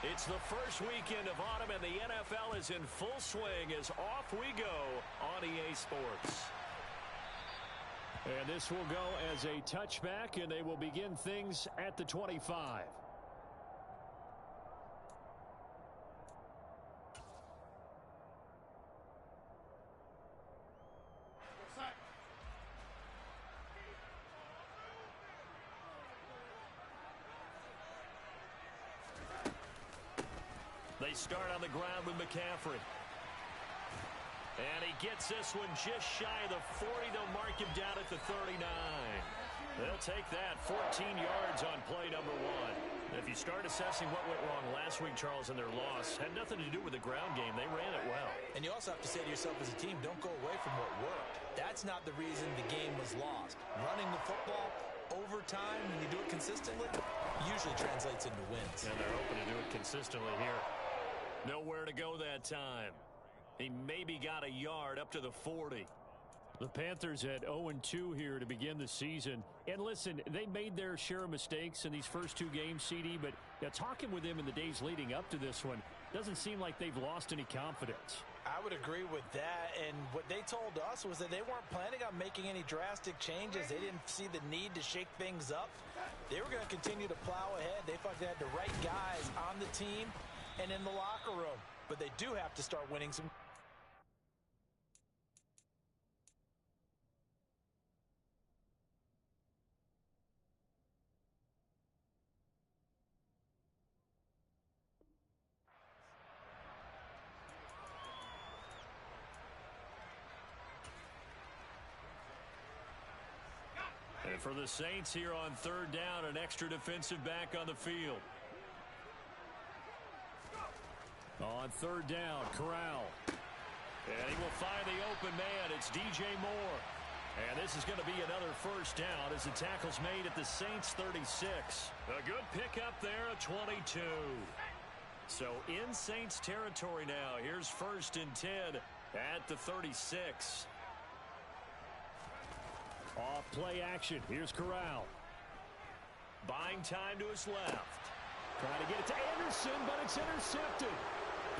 It's the first weekend of autumn, and the NFL is in full swing as off we go on EA Sports. And this will go as a touchback, and they will begin things at the 25. They start on the ground with McCaffrey. And he gets this one just shy of the 40. They'll mark him down at the 39. They'll take that 14 yards on play number 1. If you start assessing what went wrong last week, Charles, in their loss, had nothing to do with the ground game. They ran it well. And you also have to say to yourself as a team, don't go away from what worked. That's not the reason the game was lost. Running the football over time, when you do it consistently, usually translates into wins. And they're hoping to do it consistently here. Nowhere to go that time. He maybe got a yard up to the 40. The Panthers at 0-2 here to begin the season. And listen, they made their share of mistakes in these first 2 games, CD, but talking with them in the days leading up to this one, doesn't seem like they've lost any confidence. I would agree with that, and what they told us was that they weren't planning on making any drastic changes. They didn't see the need to shake things up. They were going to continue to plow ahead. They thought they had the right guys on the team and in the locker room, but they do have to start winning some. And for the Saints here on 3rd down, an extra defensive back on the field. On 3rd down, Corral. And he will find the open man. It's DJ Moore. And this is going to be another first down as the tackle's made at the Saints 36. A good pickup there at 22. So in Saints territory now. Here's 1st and 10 at the 36. Off play action. Here's Corral. Buying time to his left. Trying to get it to Anderson, but it's intercepted.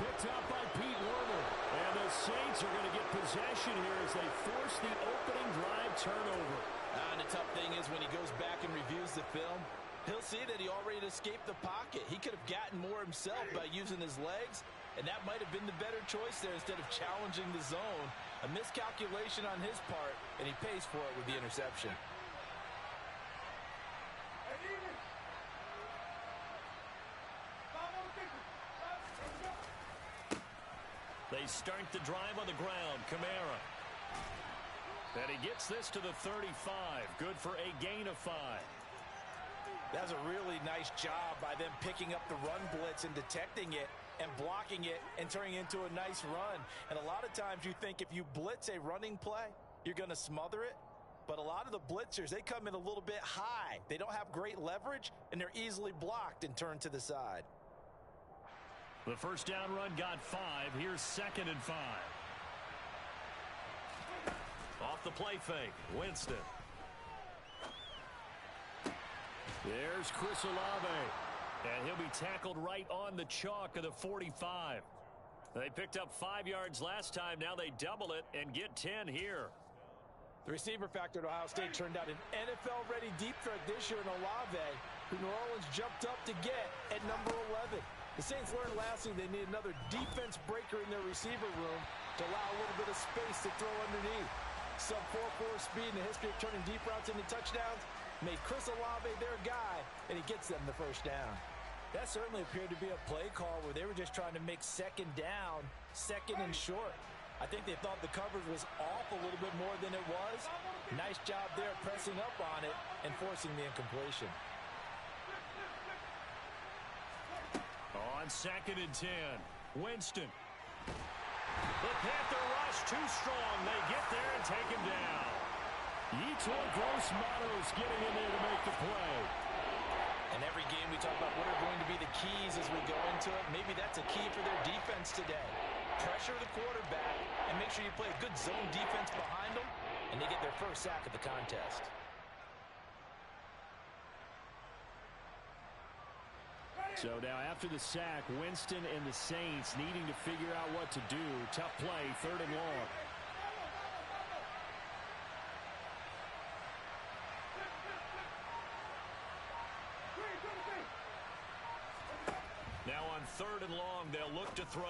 Picked up by Pete Werner. And the Saints are going to get possession here as they force the opening drive turnover. And the tough thing is when he goes back and reviews the film, he'll see that he already escaped the pocket. He could have gotten more himself by using his legs, and that might have been the better choice there instead of challenging the zone. A miscalculation on his part, and he pays for it with the interception. They start the drive on the ground. Kamara. And he gets this to the 35. Good for a gain of 5. That's a really nice job by them picking up the run blitz and detecting it and blocking it and turning it into a nice run. And a lot of times you think if you blitz a running play, you're going to smother it. But a lot of the blitzers, they come in a little bit high. They don't have great leverage, and they're easily blocked and turned to the side. The first down run got 5. Here's 2nd and 5. Off the play fake, Winston. There's Chris Olave. And he'll be tackled right on the chalk of the 45. They picked up 5 yards last time. Now they double it and get 10 here. The receiver factor at Ohio State turned out an NFL-ready deep threat this year in Olave, who New Orleans jumped up to get at number 11. The Saints learned last year they need another defense breaker in their receiver room to allow a little bit of space to throw underneath. Sub 4.4 speed in the history of turning deep routes into touchdowns made Chris Olave their guy, and he gets them the first down. That certainly appeared to be a play call where they were just trying to make 2nd down, 2nd and short. I think they thought the coverage was off a little bit more than it was. Nice job there pressing up on it and forcing the incompletion. On 2nd and 10, Winston. The Panther rush too strong. They get there and take him down. Yetur Gross-Matos getting in there to make the play. And every game we talk about what are going to be the keys as we go into it. Maybe that's a key for their defense today. Pressure the quarterback and make sure you play a good zone defense behind them, and they get their first sack of the contest. So now after the sack, Winston and the Saints needing to figure out what to do. Tough play, 3rd and long. Now on 3rd and long, they'll look to throw.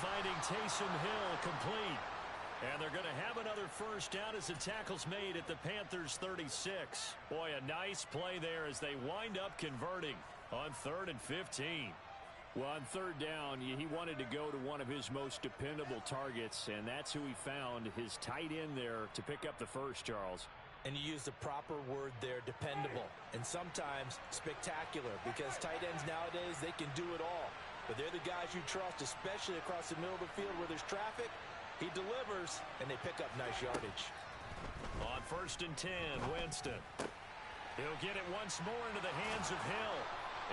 Finding Taysom Hill complete. And they're going to have another first down as the tackle's made at the Panthers' 36. Boy, a nice play there as they wind up converting on 3rd and 15. Well, on 3rd down, he wanted to go to one of his most dependable targets, and that's who he found, his tight end there, to pick up the first, Charles. And you use the proper word there, dependable, and sometimes spectacular, because tight ends nowadays, they can do it all. But they're the guys you trust, especially across the middle of the field where there's traffic. He delivers, and they pick up nice yardage. On 1st and 10, Winston. He'll get it once more into the hands of Hill.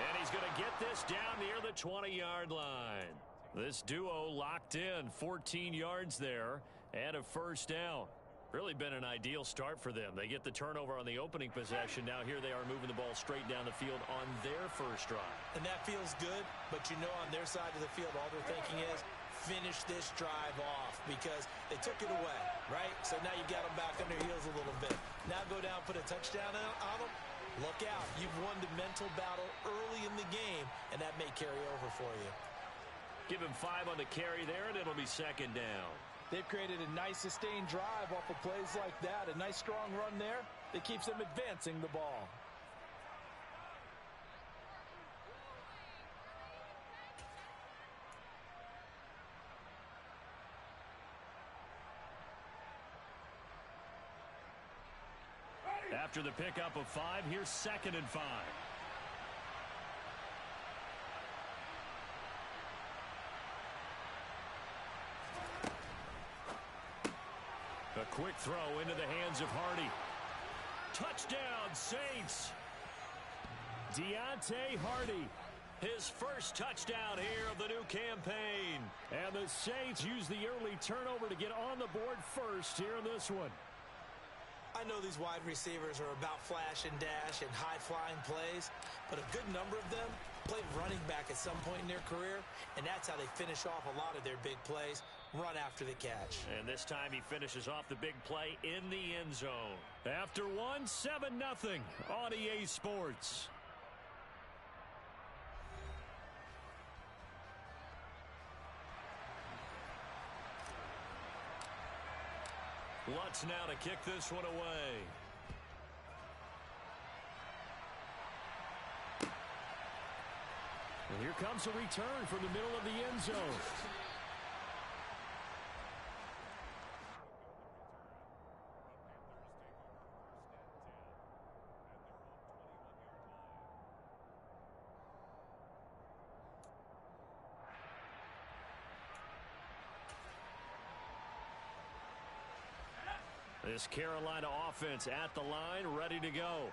And he's going to get this down near the 20-yard line. This duo locked in, 14 yards there, and a first down. Really been an ideal start for them. They get the turnover on the opening possession. Now here they are moving the ball straight down the field on their first drive. And that feels good, but you know on their side of the field, all they're thinking is, finish this drive off because they took it away, right? So now you got them back on their heels a little bit. Now go down, put a touchdown on them. Look out. You've won the mental battle early in the game, and that may carry over for you. Give him 5 on the carry there, and it'll be 2nd down. They've created a nice sustained drive off of plays like that. A nice strong run there that keeps them advancing the ball. After the pickup of 5, here's 2nd and 5. A quick throw into the hands of Hardy. Touchdown, Saints. Deontay Hardy. His first touchdown here of the new campaign. And the Saints use the early turnover to get on the board first here in this one. I know these wide receivers are about flash and dash and high-flying plays, but a good number of them played running back at some point in their career, and that's how they finish off a lot of their big plays, run after the catch. And this time he finishes off the big play in the end zone. After one, 7-0 on EA Sports. Lutz now to kick this one away. And here comes a return from the middle of the end zone. This Carolina offense at the line, ready to go.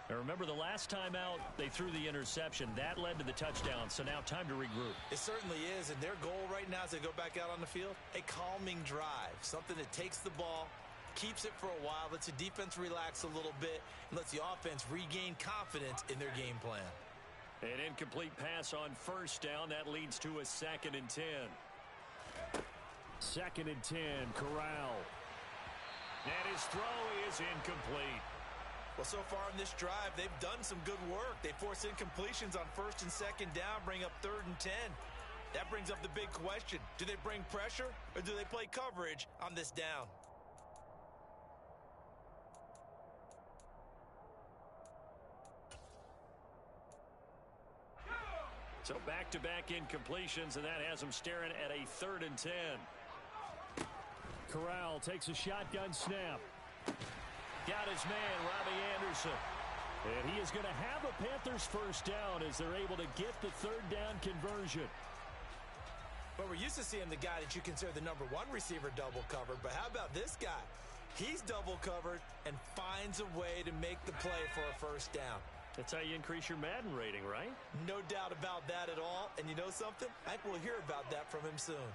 And remember, the last time out, they threw the interception. That led to the touchdown, so now time to regroup. It certainly is, and their goal right now as they go back out on the field, a calming drive, something that takes the ball, keeps it for a while, lets the defense relax a little bit, and lets the offense regain confidence in their game plan. An incomplete pass on first down. That leads to a 2nd and 10. 2nd and 10, Corral. And his throw is incomplete. Well, so far in this drive, they've done some good work. They force incompletions on 1st and 2nd down, bring up 3rd and 10. That brings up the big question. Do they bring pressure or do they play coverage on this down? So back-to-back incompletions, and that has them staring at a 3rd and 10. Corral takes a shotgun snap. Got his man, Robbie Anderson. And he is going to have a Panthers first down as they're able to get the 3rd down conversion. But we're used to seeing the guy that you consider the number 1 receiver double covered. But how about this guy? He's double covered and finds a way to make the play for a first down. That's how you increase your Madden rating, right? No doubt about that at all. And you know something? I think we'll hear about that from him soon.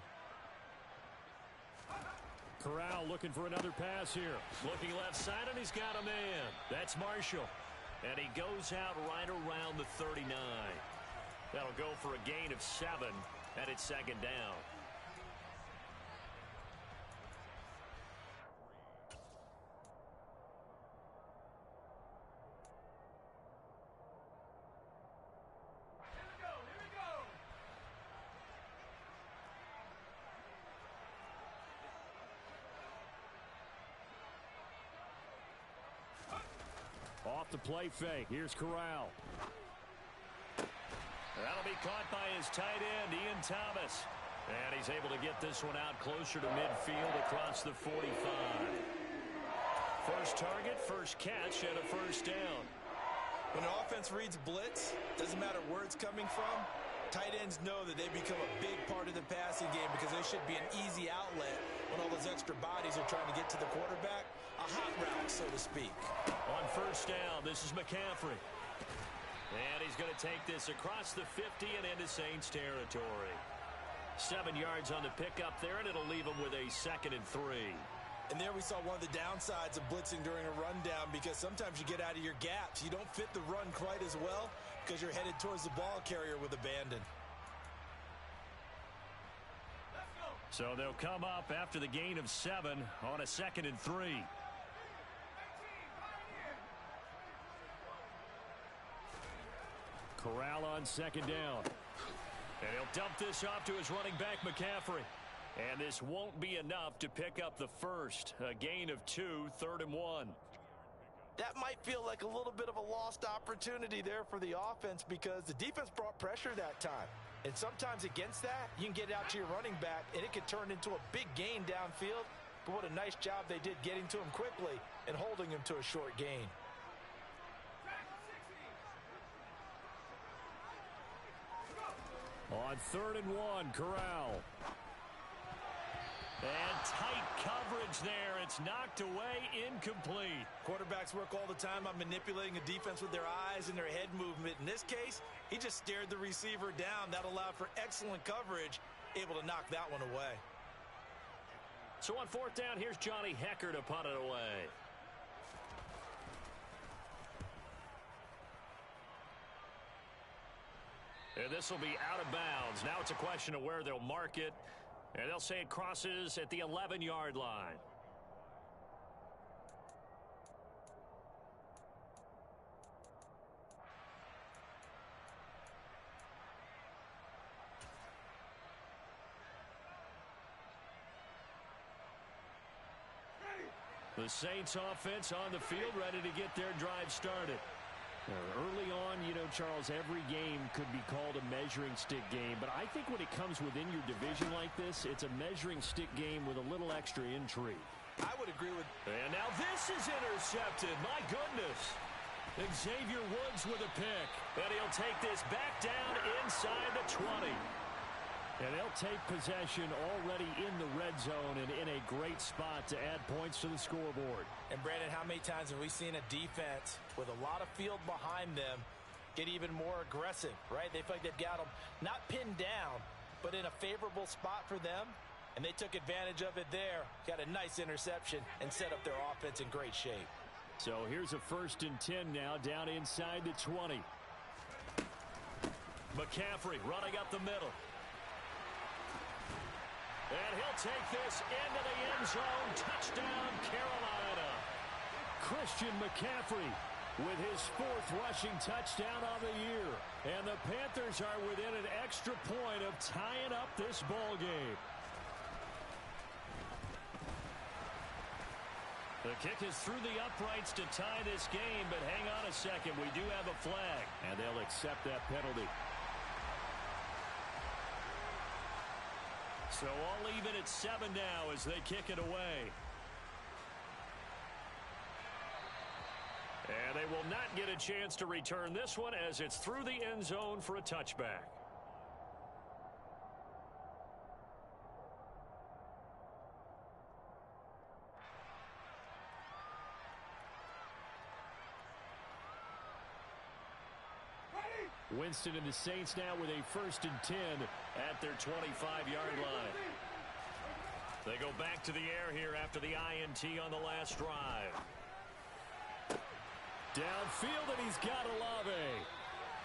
Corral looking for another pass here. Looking left side, and he's got a man. That's Marshall. And he goes out right around the 39. That'll go for a gain of 7, and it's second down. Off the play fake. Here's Corral. That'll be caught by his tight end, Ian Thomas. And he's able to get this one out closer to midfield across the 45. First target, first catch, and a first down. When an offense reads blitz, doesn't matter where it's coming from, tight ends know that they become a big part of the passing game because they should be an easy outlet when all those extra bodies are trying to get to the quarterback. A hot route, so to speak. On first down, this is McCaffrey. And he's going to take this across the 50 and into Saints territory. 7 yards on the pickup there, and it'll leave him with a 2nd and 3. And there we saw one of the downsides of blitzing during a rundown, because sometimes you get out of your gaps. You don't fit the run quite as well because you're headed towards the ball carrier with abandon. So they'll come up after the gain of 7 on a 2nd and 3. Corral on second down. And he'll dump this off to his running back, McCaffrey. And this won't be enough to pick up the first. A gain of 2, 3rd and 1. That might feel like a little bit of a lost opportunity there for the offense because the defense brought pressure that time. And sometimes against that, you can get out to your running back, and it could turn into a big gain downfield. But what a nice job they did getting to him quickly and holding him to a short gain. On 3rd and 1, Corral. And tight coverage there. It's knocked away, incomplete. Quarterbacks work all the time on manipulating a defense with their eyes and their head movement. In this case, he just stared the receiver down. That allowed for excellent coverage, able to knock that one away. So on 4th down, here's Johnny Hecker to punt it away. And this will be out of bounds. Now it's a question of where they'll mark it. And they'll say it crosses at the 11-yard line. The Saints offense on the field, ready to get their drive started. Early on, you know, Charles, every game could be called a measuring stick game. But I think when it comes within your division like this, it's a measuring stick game with a little extra intrigue. I would agree with... And now this is intercepted. My goodness. Xavier Woods with a pick. And he'll take this back down inside the 20. And they'll take possession already in the red zone and in a great spot to add points to the scoreboard. And, Brandon, how many times have we seen a defense with a lot of field behind them get even more aggressive, right? They feel like they've got them not pinned down, but in a favorable spot for them, and they took advantage of it there. Got a nice interception and set up their offense in great shape. So here's a 1st and 10 now down inside the 20. McCaffrey running up the middle. And he'll take this into the end zone. Touchdown, Carolina. Christian McCaffrey with his 4th rushing touchdown of the year. And the Panthers are within an extra point of tying up this ball game. The kick is through the uprights to tie this game, but hang on a second. We do have a flag. And they'll accept that penalty. So all even at 7 now as they kick it away. And they will not get a chance to return this one as it's through the end zone for a touchback. Winston and the Saints now with a 1st and 10 at their 25-yard line. They go back to the air here after the INT on the last drive. Downfield, and he's got Olave.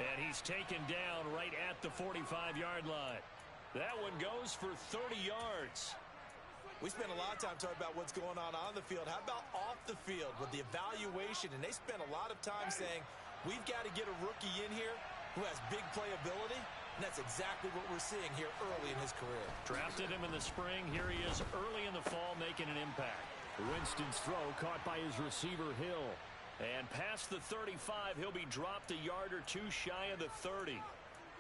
And he's taken down right at the 45-yard line. That one goes for 30 yards. We spent a lot of time talking about what's going on the field. How about off the field with the evaluation? And they spent a lot of time saying, we've got to get a rookie in here who has big playability. And that's exactly what we're seeing here early in his career. Drafted him in the spring. Here he is early in the fall making an impact. Winston's throw caught by his receiver, Hill. And past the 35, he'll be dropped a yard or two shy of the 30.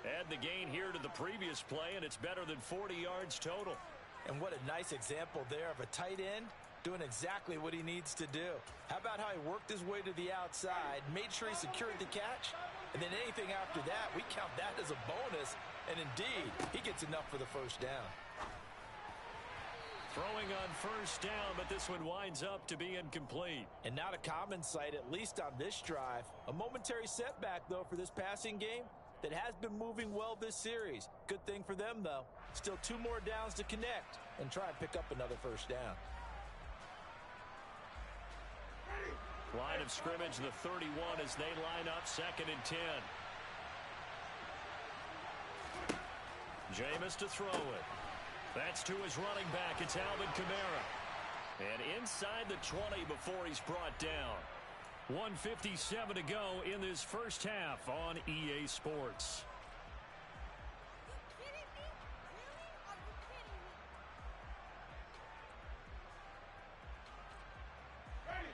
Add the gain here to the previous play, and it's better than 40 yards total. And what a nice example there of a tight end doing exactly what he needs to do. How about how he worked his way to the outside, made sure he secured the catch, and then anything after that, we count that as a bonus. And indeed, he gets enough for the first down. Throwing on first down, but this one winds up to be incomplete. And not a common sight, at least on this drive. A momentary setback, though, for this passing game that has been moving well this series. Good thing for them, though. Still 2 more downs to connect and try and pick up another first down. Line of scrimmage, the 31 as they line up 2nd and 10. Jameis to throw it. That's to his running back. It's Alvin Kamara. And inside the 20 before he's brought down. 1:57 to go in this first half on EA Sports.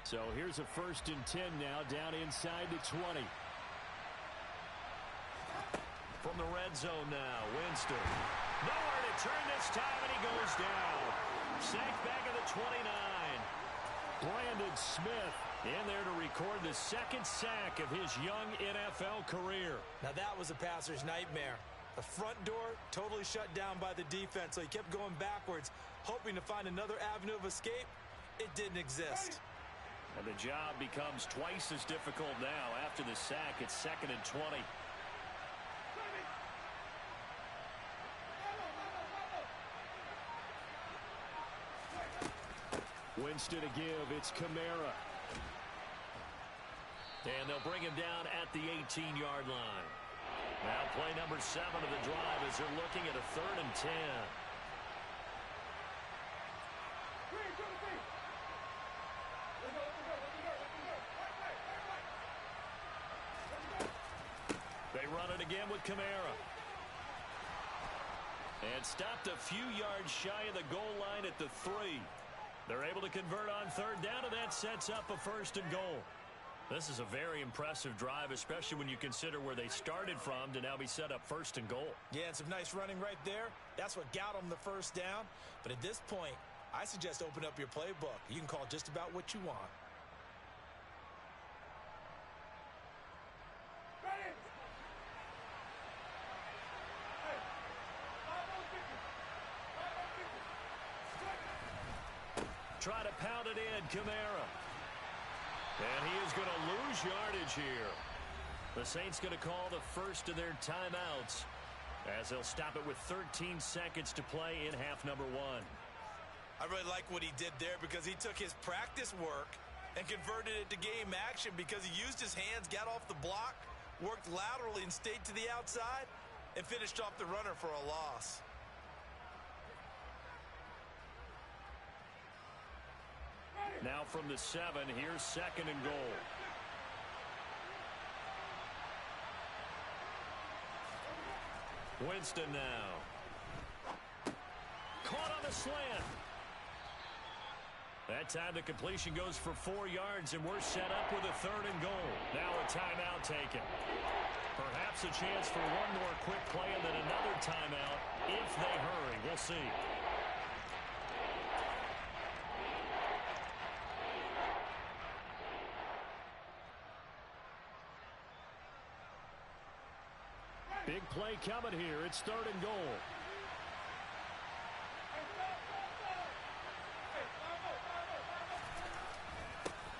So here's a 1st and 10 now down inside the 20. From the red zone now, Winston. Nowhere to turn this time, and he goes down. Sacked back at the 29. Brandon Smith in there to record the 2nd sack of his young NFL career. Now that was a passer's nightmare. The front door totally shut down by the defense, so he kept going backwards, hoping to find another avenue of escape. It didn't exist. And the job becomes twice as difficult now after the sack. It's 2nd and 20. Winston to give. It's Kamara. And they'll bring him down at the 18-yard line. Now play number 7 of the drive as they're looking at a 3rd and 10. They run it again with Kamara. And stopped a few yards shy of the goal line at the 3. They're able to convert on 3rd down, and that sets up a 1st and goal. This is a very impressive drive, especially when you consider where they started from to now be set up 1st and goal. Yeah, and some nice running right there. That's what got them the 1st down. But at this point, I suggest open up your playbook. You can call just about what you want. Try to pound it in, Kamara. And he is going to lose yardage here. The Saints going to call the first of their timeouts as they'll stop it with 13 seconds to play in half number 1. I really like what he did there because he took his practice work and converted it to game action because he used his hands, got off the block, worked laterally and stayed to the outside, and finished off the runner for a loss. Now from the 7, here's 2nd and goal. Winston now. Caught on the slant. That time the completion goes for 4 yards, and we're set up with a 3rd and goal. Now a timeout taken. Perhaps a chance for one more quick play and then another timeout if they hurry. We'll see. Big play coming here. It's 3rd and goal.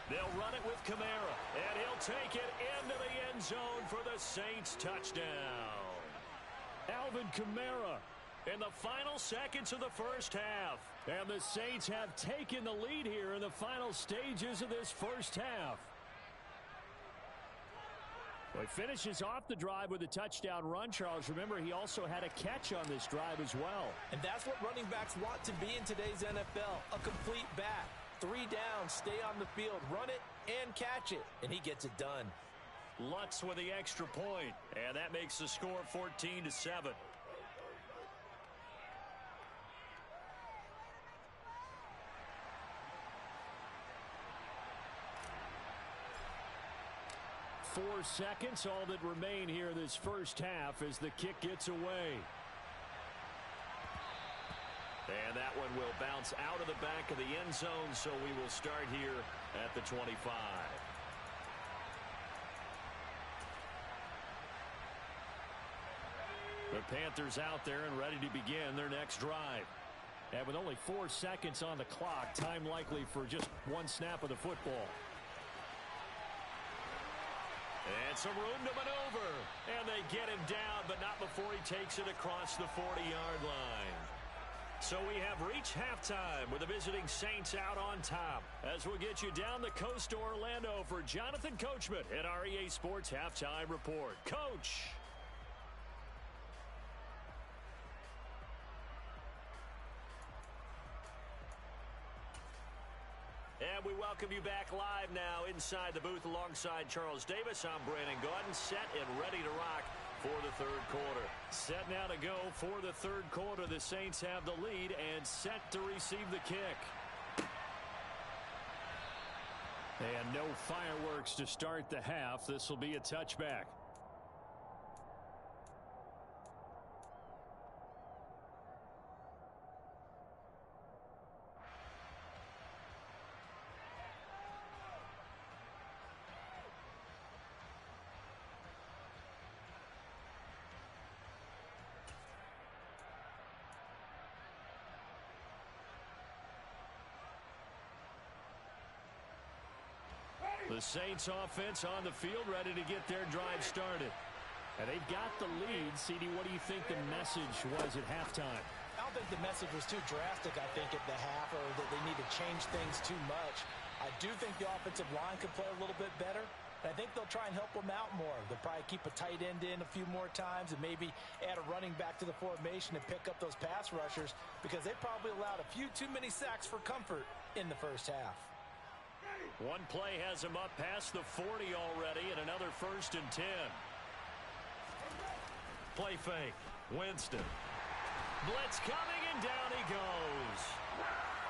They'll run it with Kamara, and he'll take it into the end zone for the Saints touchdown. Alvin Kamara in the final seconds of the first half. And the Saints have taken the lead here in the final stages of this first half. Well, he finishes off the drive with a touchdown run, Charles. Remember, he also had a catch on this drive as well. And that's what running backs want to be in today's NFL, a complete back. 3 down, stay on the field, run it, and catch it. And he gets it done. Lutz with the extra point, and that makes the score 14-7. Four seconds, all that remain here this first half as the kick gets away. And that one will bounce out of the back of the end zone, so we will start here at the 25. The Panthers out there and ready to begin their next drive. And with only 4 seconds on the clock, time likely for just one snap of the football. And some room to maneuver. And they get him down, but not before he takes it across the 40-yard line. So we have reached halftime with the visiting Saints out on top. As we'll get you down the coast to Orlando for Jonathan Coachman at our EA Sports Halftime Report. Coach. And we welcome you back live now inside the booth alongside Charles Davis. I'm Brandon Gaudin, set and ready to rock for the third quarter. Set now to go for the third quarter. The Saints have the lead and set to receive the kick. And no fireworks to start the half. This will be a touchback. The Saints offense on the field ready to get their drive started. And they've got the lead. CD, what do you think the message was at halftime? I don't think the message was too drastic, I think, at the half, or that they need to change things too much. I do think the offensive line could play a little bit better. And I think they'll try and help them out more. They'll probably keep a tight end in a few more times and maybe add a running back to the formation and pick up those pass rushers because they probably allowed a few too many sacks for comfort in the first half. One play has him up past the 40 already, and another 1st and 10. Play fake. Winston. Blitz coming, and down he goes.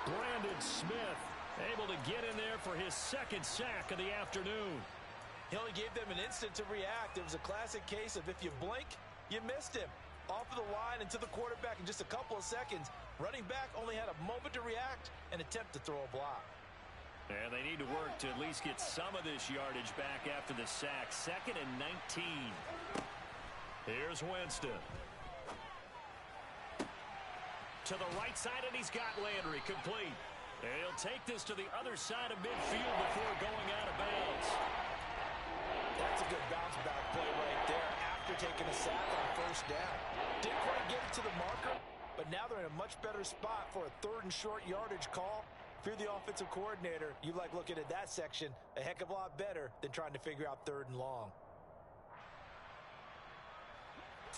Brandon Smith able to get in there for his 2nd sack of the afternoon. He only gave them an instant to react. It was a classic case of if you blink, you missed him. Off of the line and to the quarterback in just a couple of seconds. Running back only had a moment to react and attempt to throw a block. And they need to work to at least get some of this yardage back after the sack. 2nd and 19. Here's Winston. To the right side, and he's got Landry complete. And he'll take this to the other side of midfield before going out of bounds. That's a good bounce back play right there after taking a sack on 1st down. Didn't quite get it to the marker, but now they're in a much better spot for a 3rd and short yardage call. If you're the offensive coordinator, you like looking at that section a heck of a lot better than trying to figure out 3rd and long.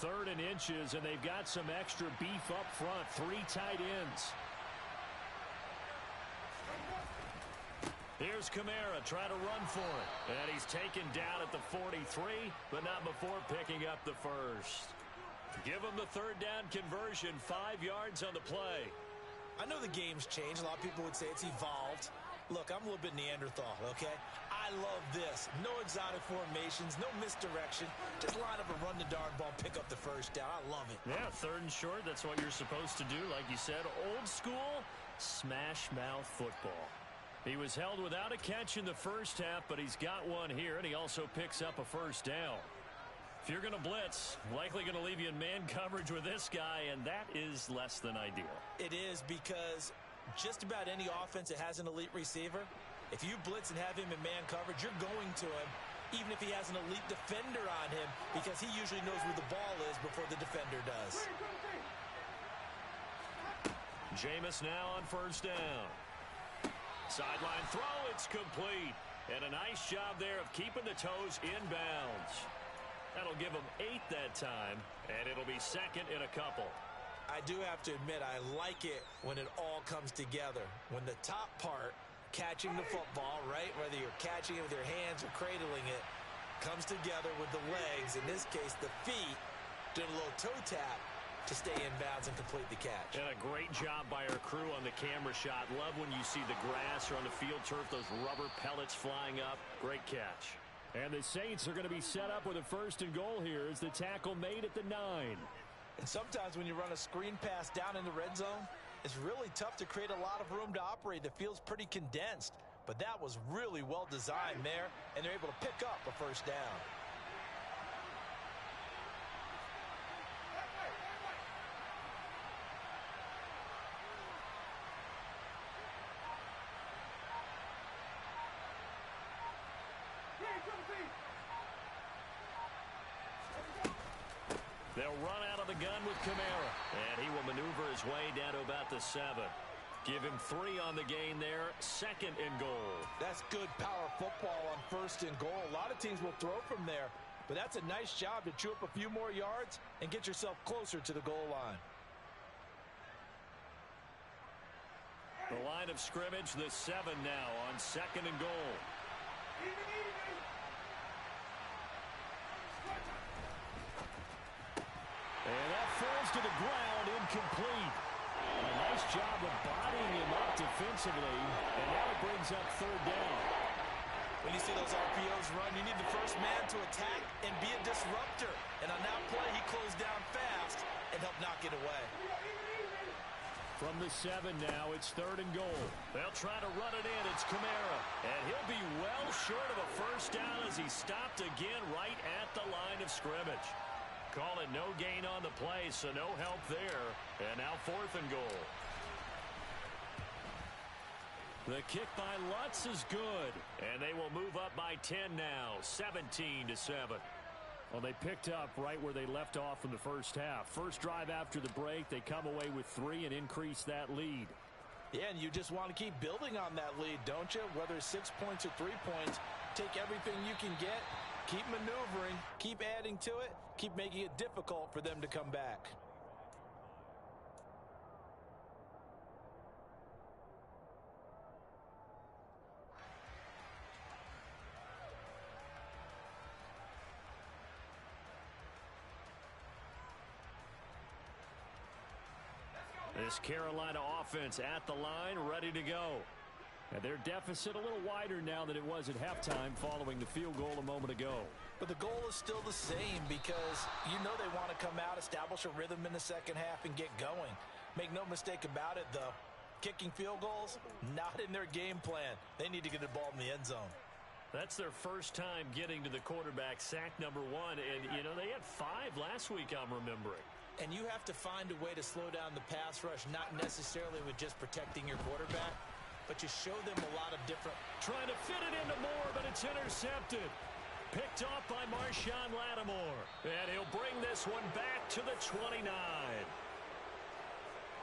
3rd and inches, and they've got some extra beef up front. 3 tight ends. Here's Kamara trying to run for it. And he's taken down at the 43, but not before picking up the 1st. Give him the 3rd down conversion. 5 yards on the play. I know the game's changed. A lot of people would say it's evolved. Look, I'm a little bit Neanderthal, okay? I love this. No exotic formations, no misdirection. Just line up and run the darn ball, pick up the 1st down. I love it. Yeah, 3rd and short, that's what you're supposed to do. Like you said, old school, smash mouth football. He was held without a catch in the first half, but he's got one here, and he also picks up a 1st down. If you're going to blitz, likely going to leave you in man coverage with this guy, and that is less than ideal. It is because just about any offense that has an elite receiver, if you blitz and have him in man coverage, you're going to him, even if he has an elite defender on him, because he usually knows where the ball is before the defender does. Jameis now on 1st down. Sideline throw, it's complete. And a nice job there of keeping the toes in bounds. That'll give them 8 that time, and it'll be second in a couple. I do have to admit, I like it when it all comes together. When the top part, catching the football, right, whether you're catching it with your hands or cradling it, comes together with the legs, in this case the feet, doing a little toe tap to stay in bounds and complete the catch. And a great job by our crew on the camera shot. Love when you see the grass or on the field turf, those rubber pellets flying up. Great catch. And the Saints are going to be set up with a 1st and goal here as the tackle made at the 9. And sometimes when you run a screen pass down in the red zone, it's really tough to create a lot of room to operate. The field's pretty condensed, but that was really well designed there, and they're able to pick up a 1st down. They'll run out of the gun with Kamara, and he will maneuver his way down to about the 7. Give him 3 on the gain there, 2nd and goal. That's good power football on 1st and goal. A lot of teams will throw from there, but that's a nice job to chew up a few more yards and get yourself closer to the goal line. The line of scrimmage, the 7 now on 2nd and goal. And that falls to the ground, incomplete. A nice job of bodying him up defensively, and now it brings up 3rd down. When you see those RPOs run, you need the first man to attack and be a disruptor. And on that play, he closed down fast and helped knock it away. From the 7 now, it's 3rd and goal. They'll try to run it in. It's Kamara. And he'll be well short of a 1st down as he stopped again right at the line of scrimmage. Call it no gain on the play, so no help there. And now 4th and goal. The kick by Lutz is good. And they will move up by 10 now, 17-7. Well, they picked up right where they left off in the 1st half. First drive after the break, they come away with 3 and increase that lead. Yeah, and you just want to keep building on that lead, don't you? Whether it's 6 points or 3 points, take everything you can get, keep maneuvering, keep adding to it, keep making it difficult for them to come back. This Carolina offense at the line, ready to go. And their deficit a little wider now than it was at halftime following the field goal a moment ago. But the goal is still the same because you know they want to come out, establish a rhythm in the 2nd half, and get going. Make no mistake about it, though. Kicking field goals, not in their game plan. They need to get the ball in the end zone. That's their first time getting to the quarterback, sack number 1. And, you know, they had 5 last week, I'm remembering. And you have to find a way to slow down the pass rush, not necessarily with just protecting your quarterback, but you show them a lot of different... Trying to fit it into Moore, but it's intercepted. Picked off by Marshawn Lattimore. And he'll bring this one back to the 29.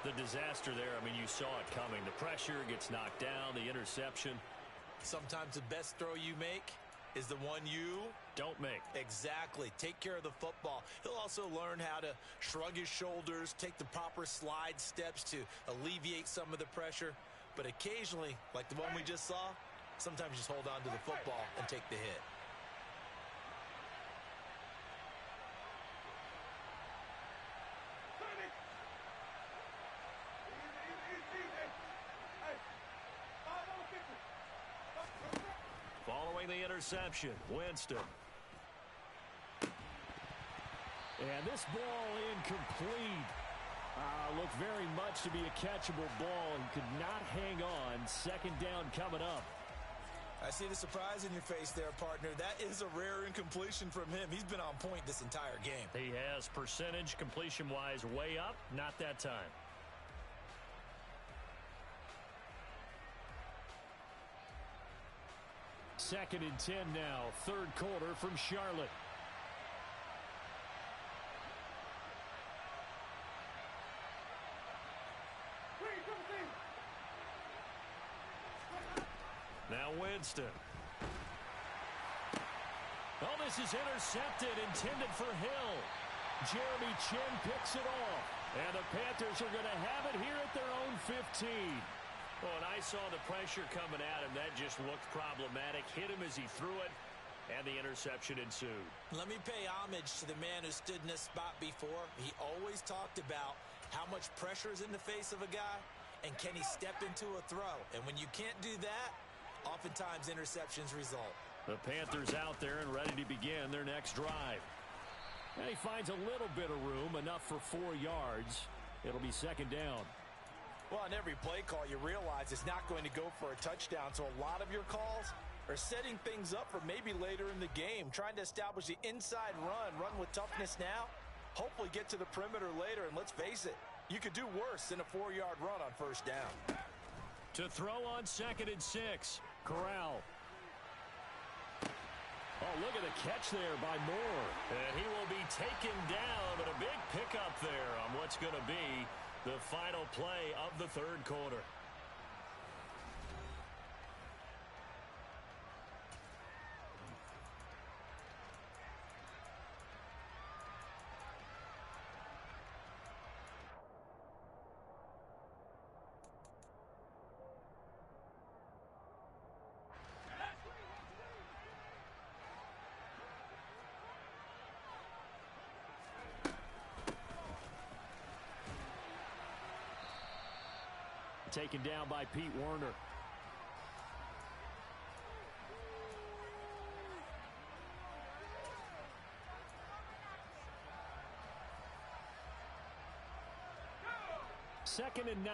The disaster there, I mean, you saw it coming. The pressure gets knocked down, the interception. Sometimes the best throw you make is the one you don't make. Exactly. Take care of the football. He'll also learn how to shrug his shoulders, take the proper slide steps to alleviate some of the pressure. But occasionally, like the one we just saw, sometimes just hold on to the football and take the hit. Following the interception, Winston. And this ball incomplete. Looked very much to be a catchable ball and could not hang on. 2nd down coming up. I see the surprise in your face there, partner. That is a rare incompletion from him. He's been on point this entire game. He has. Percentage completion-wise way up. Not that time. Second and 10 now. 3rd quarter from Charlotte. Now Winston. On the this is intercepted, intended for Hill. Jeremy Chin picks it off. And the Panthers are going to have it here at their own 15. Well, and I saw the pressure coming at him. That just looked problematic. Hit him as he threw it, and the interception ensued. Let me pay homage to the man who stood in this spot before. He always talked about how much pressure is in the face of a guy, and can he step into a throw. And when you can't do that, oftentimes interceptions result. The Panthers out there and ready to begin their next drive. And he finds a little bit of room, enough for 4 yards. It'll be second down. Well, on every play call, you realize it's not going to go for a touchdown, so a lot of your calls are setting things up for maybe later in the game, trying to establish the inside run with toughness now, hopefully get to the perimeter later, and let's face it, you could do worse than a 4-yard run on first down. To throw on 2nd and 6, Corral. Oh, look at the catch there by Moore. And he will be taken down, but a big pickup there on what's going to be the final play of the third quarter. Taken down by Pete Werner. Second and 9.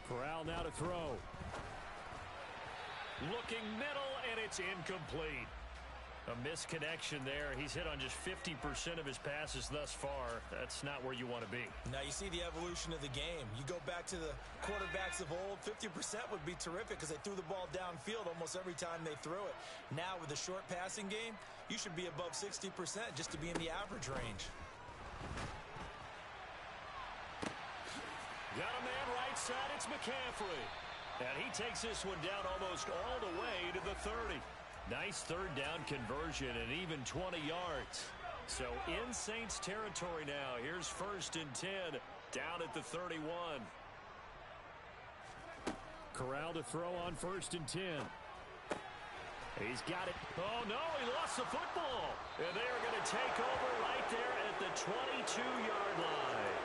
Corral now to throw. Looking middle, and it's incomplete. A misconnection there. He's hit on just 50% of his passes thus far. That's not where you want to be. Now you see the evolution of the game. You go back to the quarterbacks of old, 50% would be terrific because they threw the ball downfield almost every time they threw it. Now with the short passing game, you should be above 60% just to be in the average range. Got a man right side. It's McCaffrey. And he takes this one down almost all the way to the 30. Nice third down conversion and even 20 yards. So in Saints territory now. Here's 1st and 10 down at the 31. Corral to throw on 1st and 10. He's got it. Oh, no, he lost the football. And they are going to take over right there at the 22-yard line.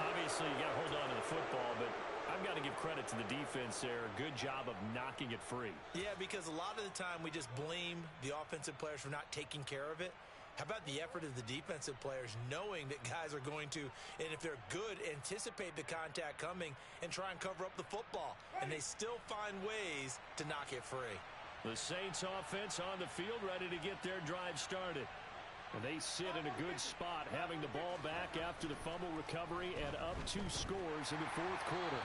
Obviously, you got to hold on to the football, but I've got to give credit to the defense there. Good job of knocking it free. Yeah, because a lot of the time we just blame the offensive players for not taking care of it. How about the effort of the defensive players knowing that guys are going to, and if they're good, anticipate the contact coming and try and cover up the football. And they still find ways to knock it free. The Saints offense on the field ready to get their drive started. And they sit in a good spot, having the ball back after the fumble recovery and up 2 scores in the 4th quarter.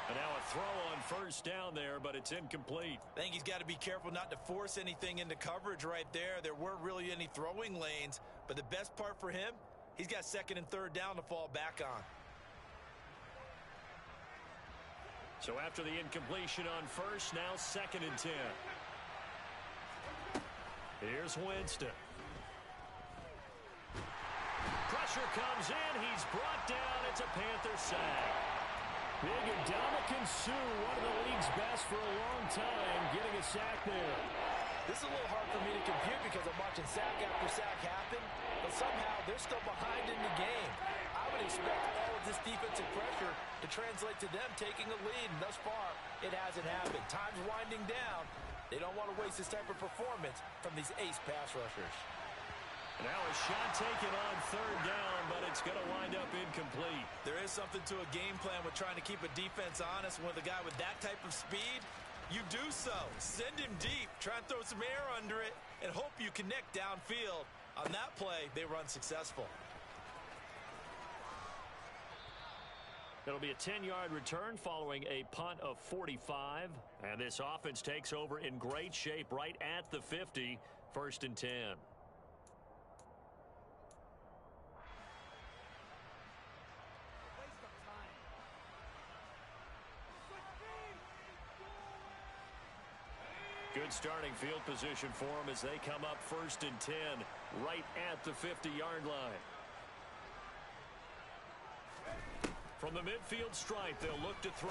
And now a throw on 1st down there, but it's incomplete. I think he's got to be careful not to force anything into coverage right there. There weren't really any throwing lanes, but the best part for him, he's got 2nd and 3rd down to fall back on. So after the incompletion on 1st, now 2nd and 10. Here's Winston. Pressure comes in. He's brought down. It's a Panther sack. Big Ndamukong Suh, one of the league's best for a long time, getting a sack there. This is a little hard for me to compute because I'm watching sack after sack happen, but somehow they're still behind in the game. I would expect all of this defensive pressure to translate to them taking a lead, and thus far, it hasn't happened. Time's winding down. They don't want to waste this type of performance from these ace pass rushers. Now a shot taken on 3rd down, but it's going to wind up incomplete. There is something to a game plan with trying to keep a defense honest. With a guy with that type of speed, you do so. Send him deep, try and throw some air under it, and hope you connect downfield. On that play, they were unsuccessful. It'll be a 10-yard return following a punt of 45. And this offense takes over in great shape right at the 50, 1st and 10. starting field position for them as they come up 1st and 10 right at the 50-yard line. From the midfield stripe, they'll look to throw.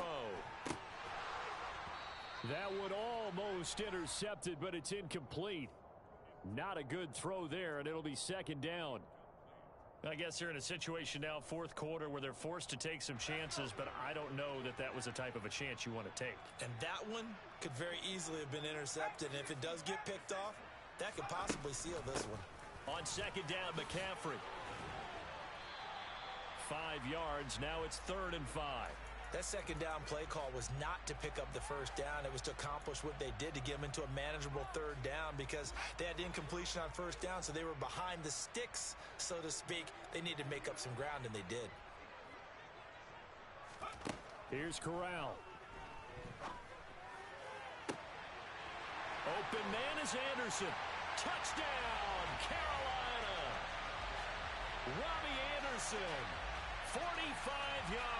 That would almost intercepted, but it's incomplete. Not a good throw there, and it'll be 2nd down. I guess they're in a situation now, 4th quarter, where they're forced to take some chances, but I don't know that that was the type of a chance you want to take. And that one could very easily have been intercepted, and if it does get picked off, that could possibly seal this one. On 2nd down, McCaffrey. 5 yards, now it's 3rd and 5. That 2nd down play call was not to pick up the 1st down. It was to accomplish what they did to get them into a manageable 3rd down because they had incompletion on 1st down, so they were behind the sticks, so to speak. They needed to make up some ground, and they did. Here's Corral. Open man is Anderson. Touchdown, Carolina. Robbie Anderson, 45 yards.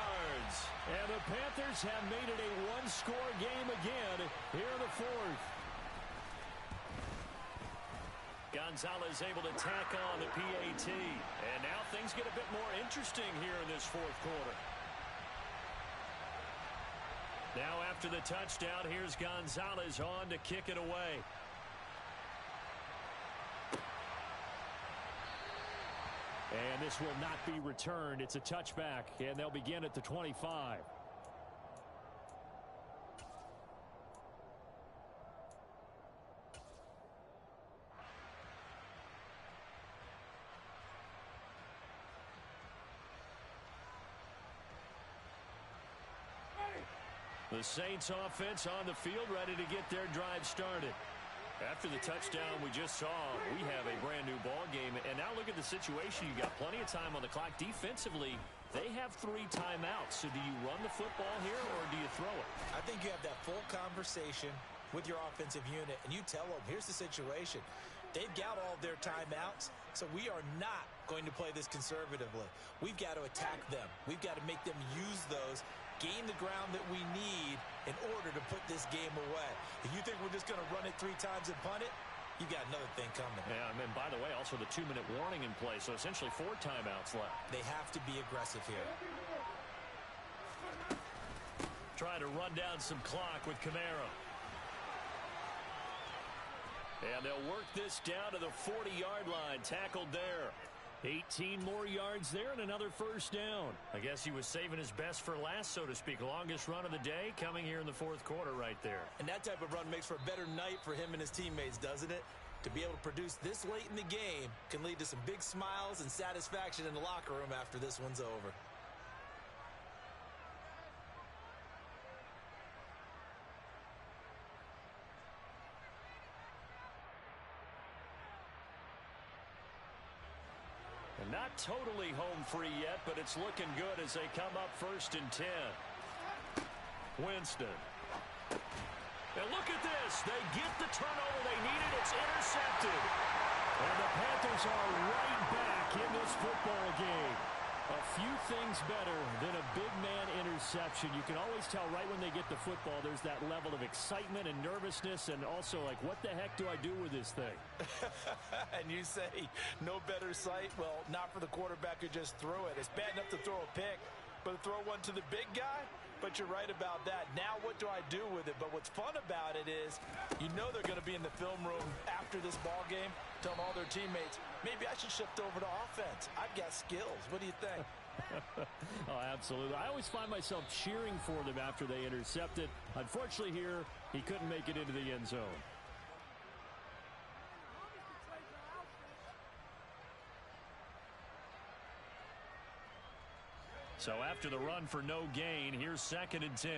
And the Panthers have made it a one-score game again here in the 4th. Gonzalez able to tack on the PAT. And now things get a bit more interesting here in this 4th quarter. Now after the touchdown, here's Gonzalez on to kick it away. And this will not be returned. It's a touchback, and they'll begin at the 25. The Saints offense on the field ready to get their drive started. After the touchdown we just saw, we have a brand new ball game. And now look at the situation. You've got plenty of time on the clock. Defensively, they have 3 timeouts. So do you run the football here or do you throw it? I think you have that full conversation with your offensive unit, and you tell them, here's the situation. They've got all their timeouts, so we are not going to play this conservatively. We've got to attack them. We've got to make them use those, gain the ground that we need in order to put this game away. If you think we're just going to run it 3 times and punt it, you got another thing coming. Yeah, and by the way, also the 2-minute warning in play, so essentially 4 timeouts left. They have to be aggressive here. Trying to run down some clock with Camaro. And they'll work this down to the 40-yard line. Tackled there. 18 more yards there and another 1st down. I guess he was saving his best for last, so to speak. Longest run of the day coming here in the 4th quarter right there. And that type of run makes for a better night for him and his teammates, doesn't it? To be able to produce this late in the game can lead to some big smiles and satisfaction in the locker room after this one's over. Not totally home free yet, but it's looking good as they come up 1st and 10. Winston. And look at this. They get the turnover they needed. It's intercepted. And the Panthers are right back in this football game. A few things better than a big man interception. You can always tell right when they get the football, there's that level of excitement and nervousness, and also like, what the heck do I do with this thing? And you say, no better sight? Well, not for the quarterback who just threw it. It's bad enough to throw a pick, but to throw one to the big guy? But you're right about that. Now what do I do with it? But what's fun about it is you know they're going to be in the film room after this ball game telling all their teammates, maybe I should shift over to offense. I've got skills. What do you think? Oh, absolutely. I always find myself cheering for them after they intercept it. Unfortunately here, he couldn't make it into the end zone. So after the run for no gain, here's 2nd and 10.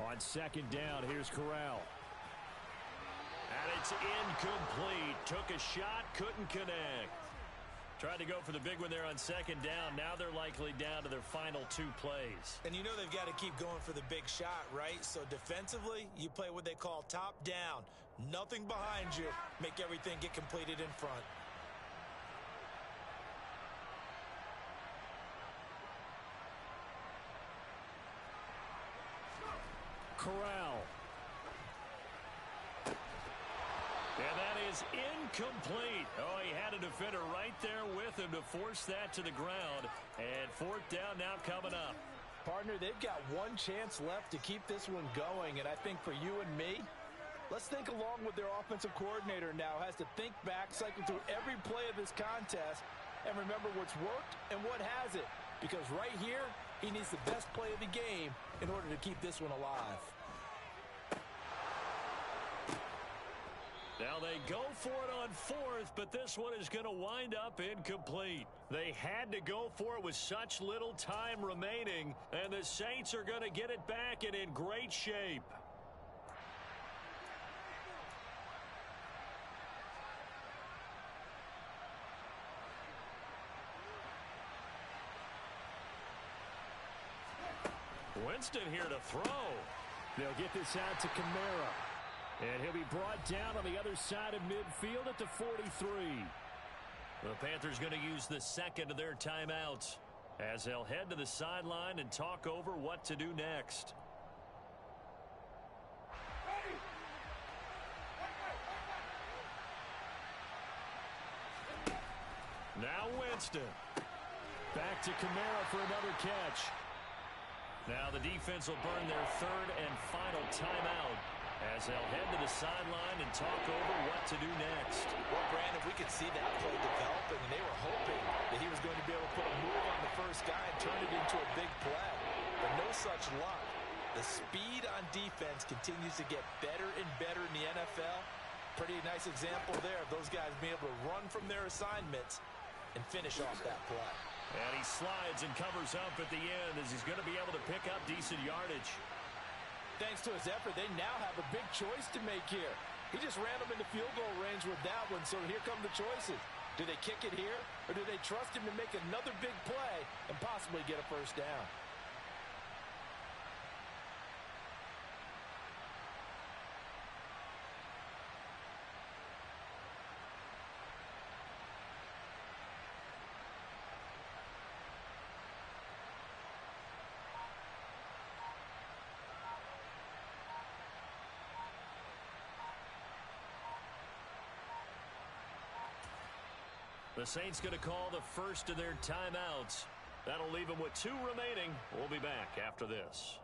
On 2nd down, here's Corral. And it's incomplete. Took a shot, couldn't connect. Tried to go for the big one there on second down. Now they're likely down to their final 2 plays. And you know they've got to keep going for the big shot, right? So defensively, you play what they call top down. Nothing behind you. Make everything get completed in front. Corral. And that is incomplete. Oh, he had a defender right there with him to force that to the ground. And 4th down now coming up. Partner, they've got one chance left to keep this one going. And I think for you and me, let's think along with their offensive coordinator now. Has to think back, cycle through every play of this contest, and remember what's worked and what hasn't. Because right here, he needs the best play of the game in order to keep this one alive. Now they go for it on 4th, but this one is going to wind up incomplete. They had to go for it with such little time remaining, and the Saints are going to get it back and in great shape. Winston here to throw. They'll get this out to Kamara. And he'll be brought down on the other side of midfield at the 43. The Panthers going to use the second of their timeouts as they'll head to the sideline and talk over what to do next. Now Winston. Back to Kamara for another catch. Now the defense will burn their 3rd and final timeout as they'll head to the sideline and talk over what to do next. Well, Brandon, we could see that play developing, and they were hoping that he was going to be able to put a move on the first guy and turn it into a big play. But no such luck. The speed on defense continues to get better and better in the NFL. Pretty nice example there of those guys being able to run from their assignments and finish off that play. And he slides and covers up at the end as he's going to be able to pick up decent yardage. Thanks to his effort, they now have a big choice to make here. He just ran them into field goal range with that one, so here come the choices. Do they kick it here, or do they trust him to make another big play and possibly get a first down? The Saints going to call the first of their timeouts. That'll leave them with 2 remaining. We'll be back after this.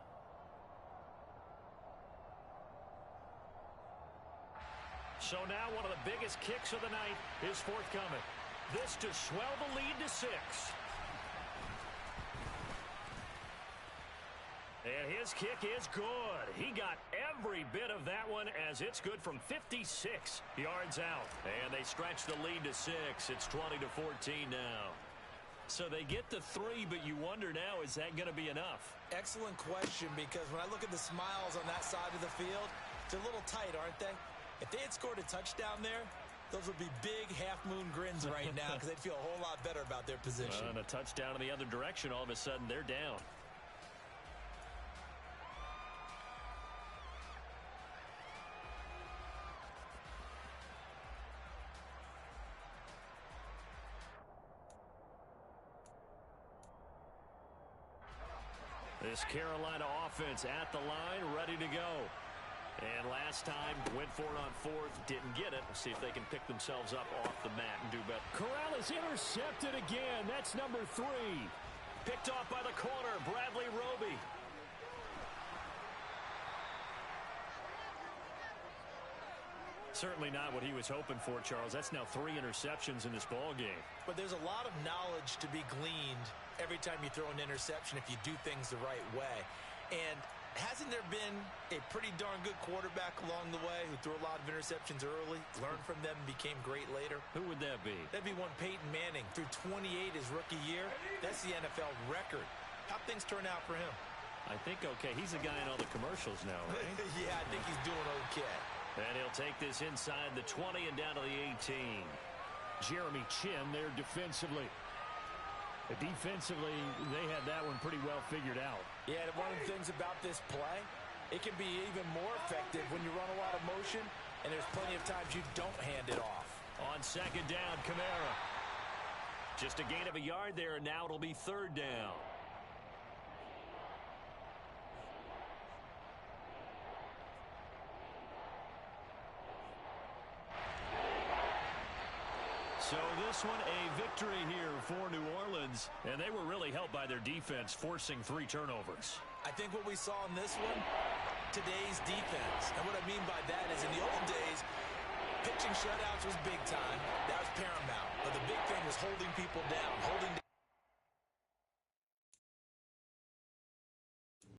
So now one of the biggest kicks of the night is forthcoming. This to swell the lead to 6. And his kick is good. He got every bit of that one as it's good from 56 yards out. And they stretch the lead to 6. It's 20-14 now. So they get the 3, but you wonder now, is that going to be enough? Excellent question, because when I look at the smiles on that side of the field, they're a little tight, aren't they? If they had scored a touchdown there, those would be big half-moon grins right now because they'd feel a whole lot better about their position. And a touchdown in the other direction, all of a sudden they're down. This Carolina offense at the line, ready to go. And last time, went for it on 4th, didn't get it. We'll see if they can pick themselves up off the mat and do better. Corral is intercepted again. That's number 3. Picked off by the corner, Bradley Roby. Certainly not what he was hoping for, Charles. That's now 3 interceptions in this ball game. But there's a lot of knowledge to be gleaned every time you throw an interception if you do things the right way. And hasn't there been a pretty darn good quarterback along the way who threw a lot of interceptions early, learned from them, and became great later? Who would that be? That'd be one Peyton Manning. Threw 28 his rookie year. That's the NFL record. How'd things turn out for him? I think okay. He's the guy in all the commercials now, right? Yeah, I think he's doing okay. And he'll take this inside the 20 and down to the 18. Jeremy Chin there defensively. Defensively, they had that one pretty well figured out. Yeah, one of the things about this play, it can be even more effective when you run a lot of motion, and there's plenty of times you don't hand it off. On second down, Kamara. Just a gain of a yard there, and now it'll be third down. So this one a victory here for New Orleans, and they were really helped by their defense, forcing 3 turnovers. I think what we saw in this one, today's defense. And what I mean by that is in the old days, pitching shutouts was big time. That was paramount. But the big thing was holding people down, holding